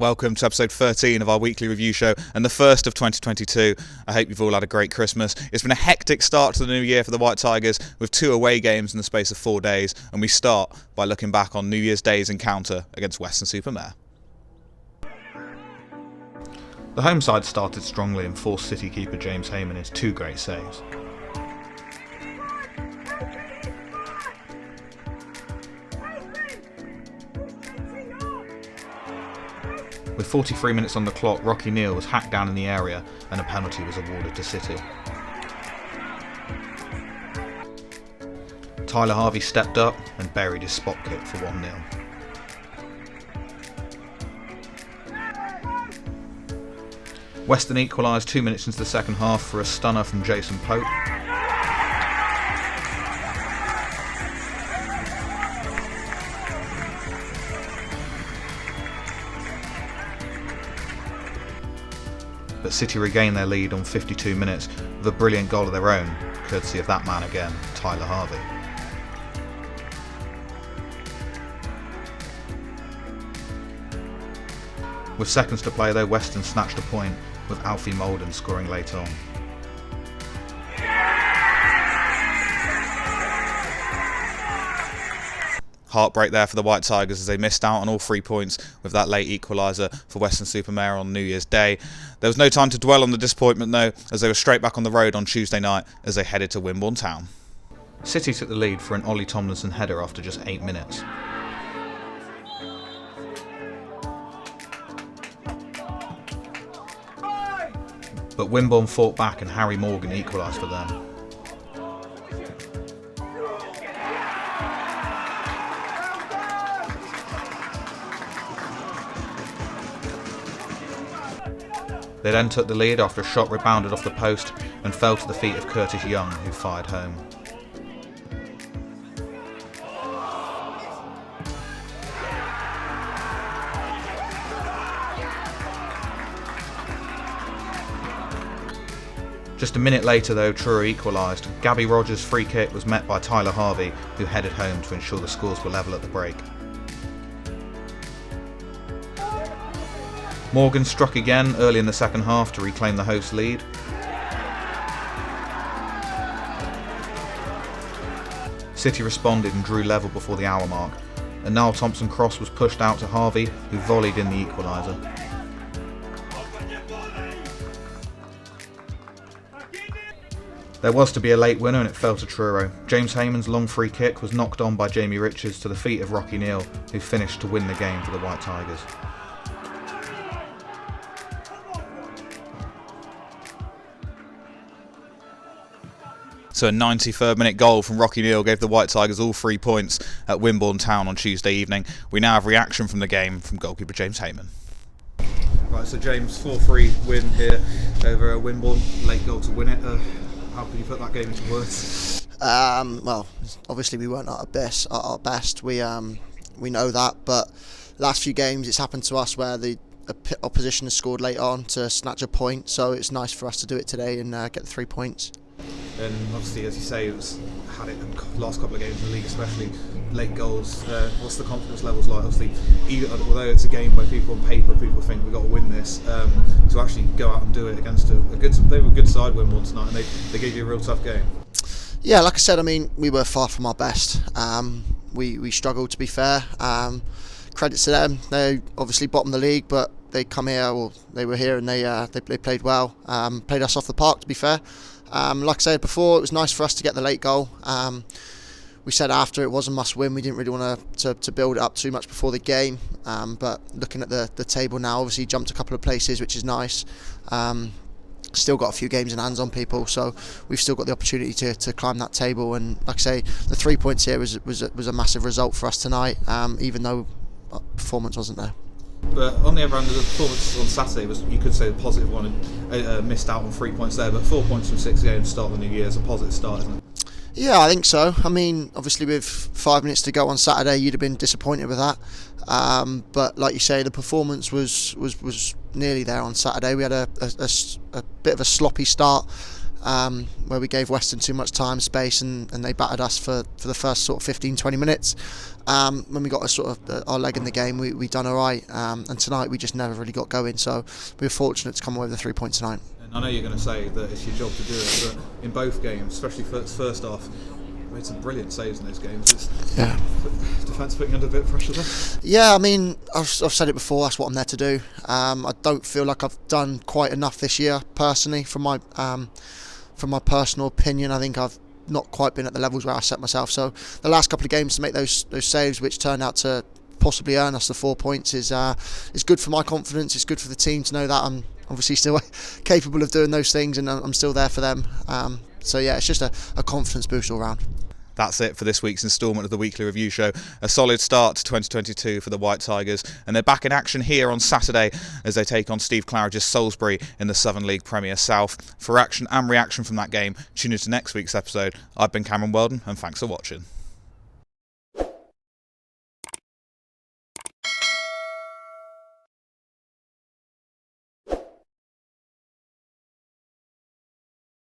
Welcome to episode 13 of our weekly review show and the first of 2022. I hope you've all had a great Christmas. It's been a hectic start to the new year for the White Tigers with 2 away games in the space of 4 days, and we start by looking back on New Year's Day's encounter against Weston-super-Mare. The home side started strongly and forced City keeper James Hamon into 2 great saves. With 43 minutes on the clock, Rocky Neal was hacked down in the area and a penalty was awarded to City. Tyler Harvey stepped up and buried his spot kick for 1-0. Weston equalised 2 minutes into the second half for a stunner from Jason Pope. But City regained their lead on 52 minutes with a brilliant goal of their own, courtesy of that man again, Tyler Harvey. With seconds to play though, Weston snatched a point with Alfie Molden scoring late on. Heartbreak there for the White Tigers as they missed out on all 3 points with that late equaliser for Weston-super-Mare on New Year's Day. There was no time to dwell on the disappointment though, as they were straight back on the road on Tuesday night as they headed to Wimbledon Town. City took the lead for an Ollie Tomlinson header after just 8 minutes. But Wimborne fought back and Harry Morgan equalised for them. They then took the lead after a shot rebounded off the post and fell to the feet of Curtis Young, who fired home. Just a minute later though, Truro equalised. Gabby Rogers' free kick was met by Tyler Harvey, who headed home to ensure the scores were level at the break. Morgan struck again early in the second half to reclaim the host lead. City responded and drew level before the hour mark. A Niall Thompson cross was pushed out to Harvey, who volleyed in the equaliser. There was to be a late winner and it fell to Truro. James Hamon's long free kick was knocked on by Jamie Richards to the feet of Rocky Neal, who finished to win the game for the White Tigers. So a 93rd minute goal from Rocky Neal gave the White Tigers all 3 points at Wimbledon Town on Tuesday evening. We now have reaction from the game from goalkeeper James Hamon. Right, so James, 4-3 win here over Wimbledon, late goal to win it. How can you put that game into words? Well, obviously we weren't at our best. We know that, but last few games it's happened to us where the opposition has scored late on to snatch a point. So it's nice for us to do it today and get the 3 points. And obviously, as you say, it's had it in the last couple of games in the league, especially late goals. What's the confidence levels like? Obviously, although it's a game where people on paper think we've got to win this, to actually go out and do it against they were a good side Wimbledon tonight, and they gave you a real tough game. Yeah, like I said, I mean, we were far from our best. We struggled, to be fair. Credits to them. They obviously bottomed the league, but they were here and they played well. Played us off the park, to be fair. Like I said before, it was nice for us to get the late goal. We said after it was a must-win. We didn't really want to build it up too much before the game. But looking at the table now, obviously jumped a couple of places, which is nice. Still got a few games in hands on people, so we've still got the opportunity to climb that table. And like I say, the 3 points here was a massive result for us tonight, even though performance wasn't there. But on the other hand, the performance on Saturday was, you could say, a positive one, and missed out on 3 points there, but 4 points from 6 games start the new year is a positive start, isn't it? Yeah, I think so. I mean, obviously with 5 minutes to go on Saturday, you'd have been disappointed with that. But like you say, the performance was nearly there on Saturday. We had a bit of a sloppy start. where we gave Weston too much time, space, and they battered us for the first sort of 15-20 minutes. When we got our leg in the game, we done all right, and tonight we just never really got going, so we were fortunate to come away with the 3 points tonight. And I know you're going to say that it's your job to do it, but in both games, especially first half, you made some brilliant saves in those games. Defence putting under a bit of pressure there? Yeah, I mean, I've said it before, that's what I'm there to do. I don't feel like I've done quite enough this year, personally, from my personal opinion. I think I've not quite been at the levels where I set myself. So the last couple of games to make those saves, which turned out to possibly earn us the 4 points, is good for my confidence. It's good for the team to know that I'm obviously still capable of doing those things, and I'm still there for them. So yeah, it's just a confidence boost all round. That's it for this week's instalment of the Weekly Review Show. A solid start to 2022 for the White Tigers, and they're back in action here on Saturday as they take on Steve Claridge's Salisbury in the Southern League Premier South. For action and reaction from that game, tune into next week's episode. I've been Cameron Weldon, and thanks for watching.